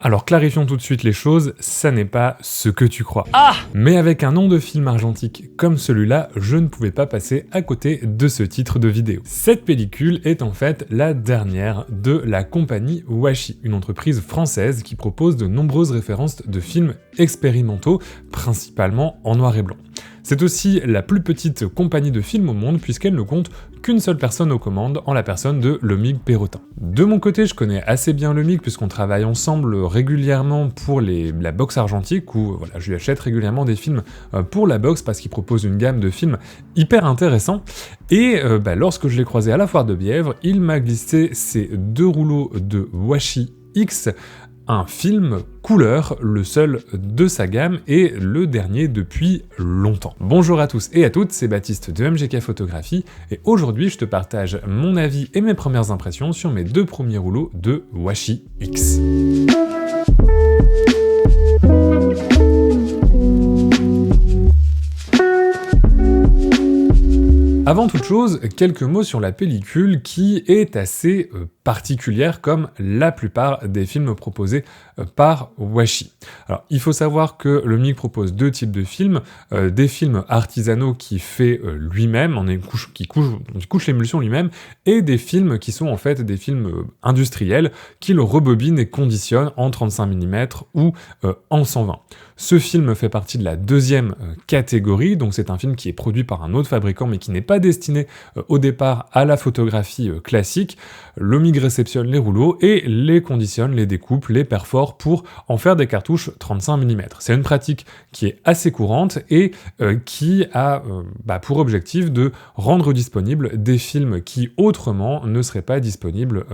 Alors clarifions tout de suite les choses, ça n'est pas ce que tu crois. Mais avec un nom de film argentique comme celui-là, je ne pouvais pas passer à côté de ce titre de vidéo. Cette pellicule est en fait la dernière de la compagnie Washi, une entreprise française qui propose de nombreuses références de films expérimentaux, principalement en noir et blanc. C'est aussi la plus petite compagnie de films au monde puisqu'elle ne compte qu'une seule personne aux commandes, en la personne de Lomig Perrotin. De mon côté, je connais assez bien Lomig puisqu'on travaille ensemble régulièrement pour la box argentique, où voilà, je lui achète régulièrement des films pour la box parce qu'il propose une gamme de films hyper intéressants. Et lorsque je l'ai croisé à la foire de Bièvre, il m'a glissé ces 2 rouleaux de Washi X, un film couleur, le seul de sa gamme et le dernier depuis longtemps. Bonjour à tous et à toutes, c'est Baptiste de MGK Photographie et aujourd'hui je te partage mon avis et mes premières impressions sur mes 2 premiers rouleaux de Washi X. Avant toute chose, quelques mots sur la pellicule qui est assez particulière comme la plupart des films proposés par Washi. Alors il faut savoir que Lomig propose 2 types de films, des films artisanaux qu'il fait lui-même, qui couche l'émulsion lui-même, et des films qui sont en fait des films industriels qu'il rebobine et conditionne en 35 mm ou en 120. Ce film fait partie de la 2e catégorie, donc c'est un film qui est produit par un autre fabricant mais qui n'est pas destiné au départ à la photographie classique. Lomig réceptionne les rouleaux et les conditionne, les découpe, les perfore pour en faire des cartouches 35 mm. C'est une pratique qui est assez courante et qui a pour objectif de rendre disponibles des films qui autrement ne seraient pas disponibles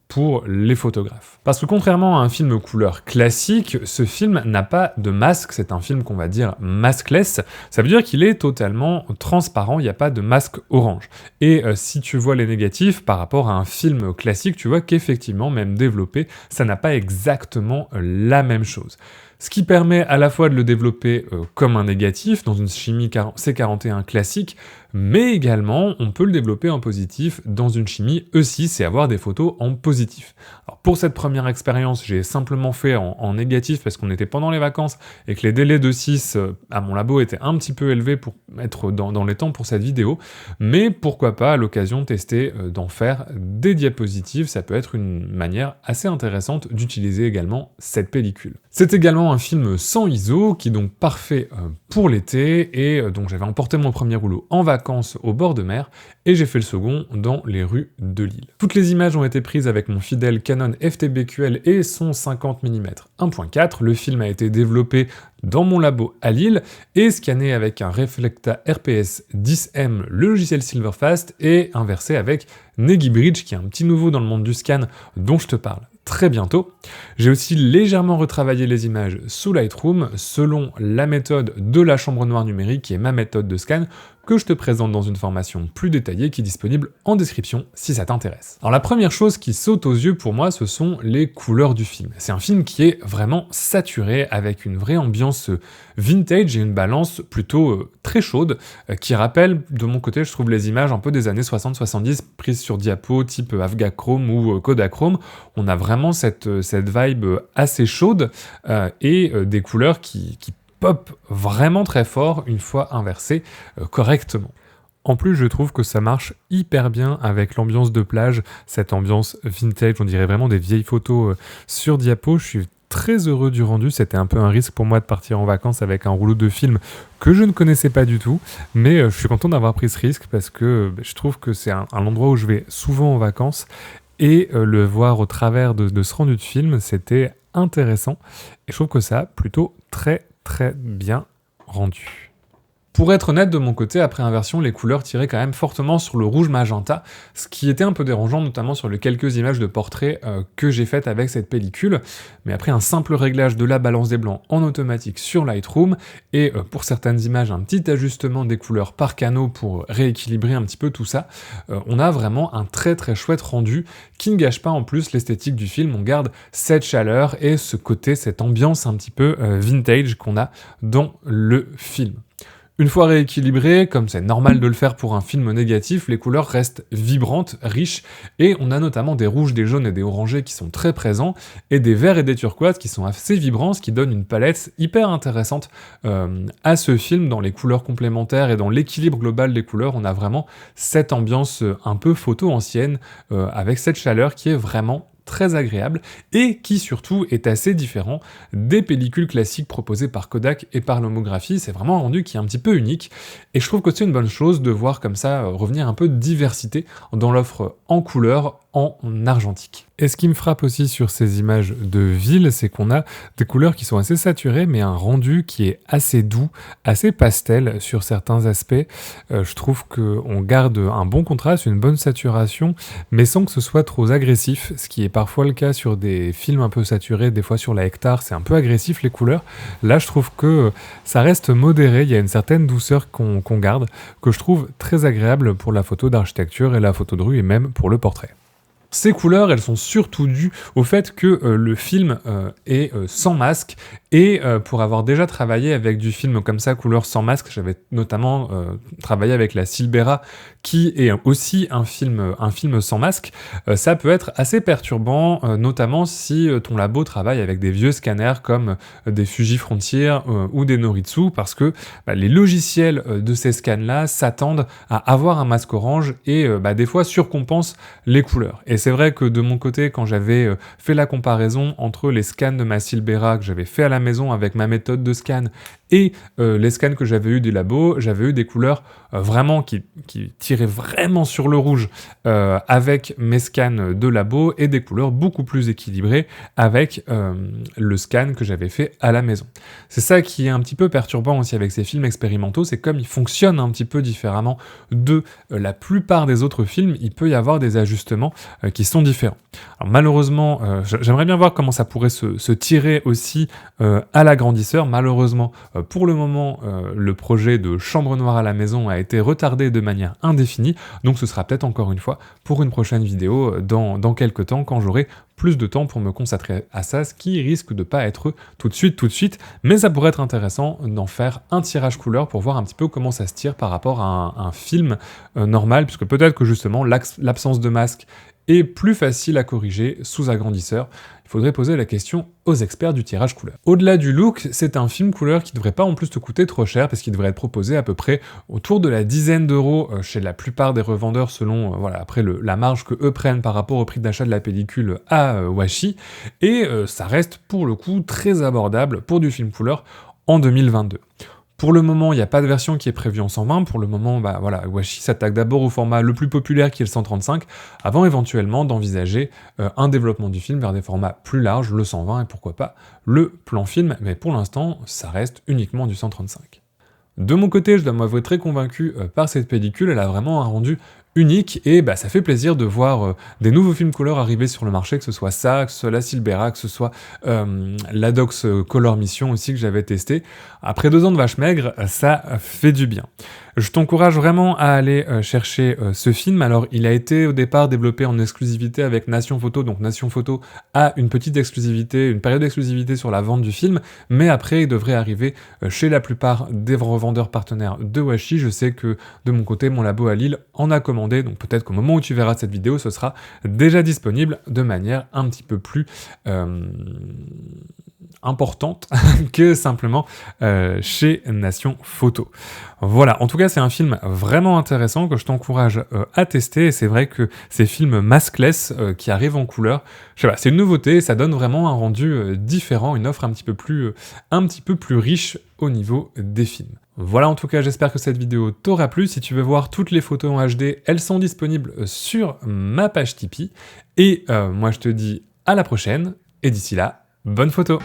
pour les photographes. Parce que contrairement à un film couleur classique, ce film n'a pas de masque, c'est un film qu'on va dire maskless, ça veut dire qu'il est totalement transparent, il n'y a pas de masque orange. Et si tu vois les négatifs par rapport à un film classique, tu vois qu'effectivement, même développé, ça n'a pas exactement la même chose. Ce qui permet à la fois de le développer comme un négatif, dans une chimie C41 classique, mais également on peut le développer en positif dans une chimie E6 et avoir des photos en positif. Alors pour cette première expérience, j'ai simplement fait en négatif parce qu'on était pendant les vacances et que les délais de 6 à mon labo étaient un petit peu élevés pour être dans les temps pour cette vidéo, mais pourquoi pas à l'occasion tester d'en faire des diapositives, ça peut être une manière assez intéressante d'utiliser également cette pellicule. C'est également un film sans ISO qui est donc parfait pour l'été et donc j'avais emporté mon premier rouleau en vacances au bord de mer et j'ai fait le second dans les rues de Lille. Toutes les images ont été prises avec mon fidèle Canon FTBQL et son 50 mm 1.4. Le film a été développé dans mon labo à Lille et scanné avec un Reflecta RPS 10M, le logiciel Silverfast, et inversé avec Negibridge, qui est un petit nouveau dans le monde du scan dont je te parle très bientôt. J'ai aussi légèrement retravaillé les images sous Lightroom selon la méthode de la chambre noire numérique qui est ma méthode de scan que je te présente dans une formation plus détaillée qui est disponible en description si ça t'intéresse. Alors la première chose qui saute aux yeux pour moi, ce sont les couleurs du film. C'est un film qui est vraiment saturé avec une vraie ambiance vintage et une balance plutôt très chaude qui rappelle de mon côté, je trouve, les images un peu des années 60-70 prises sur diapo type Avgachrome ou Kodachrome. On a vraiment cette vibe assez chaude et des couleurs qui pop vraiment très fort une fois inversé correctement. En plus, je trouve que ça marche hyper bien avec l'ambiance de plage, cette ambiance vintage, on dirait vraiment des vieilles photos sur diapo. Je suis très heureux du rendu, c'était un peu un risque pour moi de partir en vacances avec un rouleau de film que je ne connaissais pas du tout, mais je suis content d'avoir pris ce risque parce que je trouve que c'est un endroit où je vais souvent en vacances et le voir au travers de ce rendu de film, c'était intéressant et je trouve que ça a plutôt très bien rendu. Pour être honnête, de mon côté, après inversion, les couleurs tiraient quand même fortement sur le rouge magenta, ce qui était un peu dérangeant, notamment sur les quelques images de portraits que j'ai faites avec cette pellicule. Mais après un simple réglage de la balance des blancs en automatique sur Lightroom, et pour certaines images, un petit ajustement des couleurs par canaux pour rééquilibrer un petit peu tout ça, on a vraiment un très chouette rendu qui ne gâche pas en plus l'esthétique du film. On garde cette chaleur et ce côté, cette ambiance un petit peu vintage qu'on a dans le film. Une fois rééquilibrées, comme c'est normal de le faire pour un film négatif, les couleurs restent vibrantes, riches, et on a notamment des rouges, des jaunes et des orangés qui sont très présents, et des verts et des turquoises qui sont assez vibrants, ce qui donne une palette hyper intéressante à ce film, dans les couleurs complémentaires et dans l'équilibre global des couleurs. On a vraiment cette ambiance un peu photo ancienne, avec cette chaleur qui est vraiment très agréable et qui surtout est assez différent des pellicules classiques proposées par Kodak et par Lomography. C'est vraiment un rendu qui est un petit peu unique et je trouve que c'est une bonne chose de voir comme ça revenir un peu de diversité dans l'offre en couleur en argentique. Et ce qui me frappe aussi sur ces images de ville, c'est qu'on a des couleurs qui sont assez saturées, mais un rendu qui est assez doux, assez pastel sur certains aspects. Je trouve qu'on garde un bon contraste, une bonne saturation, mais sans que ce soit trop agressif, ce qui est parfois le cas sur des films un peu saturés, des fois sur la Hectare, c'est un peu agressif les couleurs. Là, je trouve que ça reste modéré, il y a une certaine douceur qu'on garde, que je trouve très agréable pour la photo d'architecture et la photo de rue, et même pour le portrait. Ces couleurs, elles sont surtout dues au fait que le film est sans masque, et pour avoir déjà travaillé avec du film comme ça, couleur sans masque, j'avais notamment travaillé avec la Silbera, qui est aussi un film sans masque, ça peut être assez perturbant, notamment si ton labo travaille avec des vieux scanners comme des Fuji Frontier ou des Noritsu, parce que les logiciels de ces scans-là s'attendent à avoir un masque orange et des fois surcompensent les couleurs. Et c'est vrai que de mon côté, quand j'avais fait la comparaison entre les scans de ma Silbera que j'avais fait à la maison avec ma méthode de scan et les scans que j'avais eu des labos, j'avais eu des couleurs vraiment qui tiraient vraiment sur le rouge avec mes scans de labo, et des couleurs beaucoup plus équilibrées avec le scan que j'avais fait à la maison. C'est ça qui est un petit peu perturbant aussi avec ces films expérimentaux, c'est comme ils fonctionnent un petit peu différemment de la plupart des autres films, il peut y avoir des ajustements qui sont différents. Alors malheureusement, j'aimerais bien voir comment ça pourrait se tirer aussi à l'agrandisseur. Malheureusement, pour le moment, le projet de chambre noire à la maison a été retardé de manière indéfinie, donc ce sera peut-être encore une fois pour une prochaine vidéo dans quelques temps, quand j'aurai plus de temps pour me consacrer à ça, ce qui risque de pas être tout de suite, mais ça pourrait être intéressant d'en faire un tirage couleur pour voir un petit peu comment ça se tire par rapport à un film normal, puisque peut-être que justement l'absence de masque est plus facile à corriger sous agrandisseur. Il faudrait poser la question aux experts du tirage couleur. Au-delà du look, c'est un film couleur qui devrait pas en plus te coûter trop cher, parce qu'il devrait être proposé à peu près autour de la dizaine d'euros chez la plupart des revendeurs, selon après la marge que eux prennent par rapport au prix d'achat de la pellicule à Washi, et ça reste pour le coup très abordable pour du film couleur en 2022. Pour le moment, il n'y a pas de version qui est prévue en 120. Pour le moment, Washi s'attaque d'abord au format le plus populaire qui est le 135, avant éventuellement d'envisager un développement du film vers des formats plus larges, le 120 et pourquoi pas le plan film, mais pour l'instant, ça reste uniquement du 135. De mon côté, je dois m'avouer très convaincu par cette pellicule, elle a vraiment un rendu unique, et ça fait plaisir de voir des nouveaux films couleur arriver sur le marché, que ce soit ça, que ce soit la Silbera, que ce soit l'Adox Color Mission aussi que j'avais testé. Après 2 ans de vache maigre, ça fait du bien. Je t'encourage vraiment à aller chercher ce film. Alors, il a été au départ développé en exclusivité avec Nation Photo, donc Nation Photo a une petite exclusivité, une période d'exclusivité sur la vente du film, mais après, il devrait arriver chez la plupart des revendeurs partenaires de Washi. Je sais que de mon côté, mon labo à Lille en a commandé, donc peut-être qu'au moment où tu verras cette vidéo, ce sera déjà disponible de manière un petit peu plus importante que simplement chez Nation Photo. Voilà, en tout cas c'est un film vraiment intéressant que je t'encourage à tester, et c'est vrai que ces films maskless qui arrivent en couleur, je sais pas, c'est une nouveauté, ça donne vraiment un rendu différent, une offre un petit peu plus riche au niveau des films. Voilà, en tout cas j'espère que cette vidéo t'aura plu. Si tu veux voir toutes les photos en HD, elles sont disponibles sur ma page Tipeee, et moi je te dis à la prochaine, et d'ici là, bonne photo!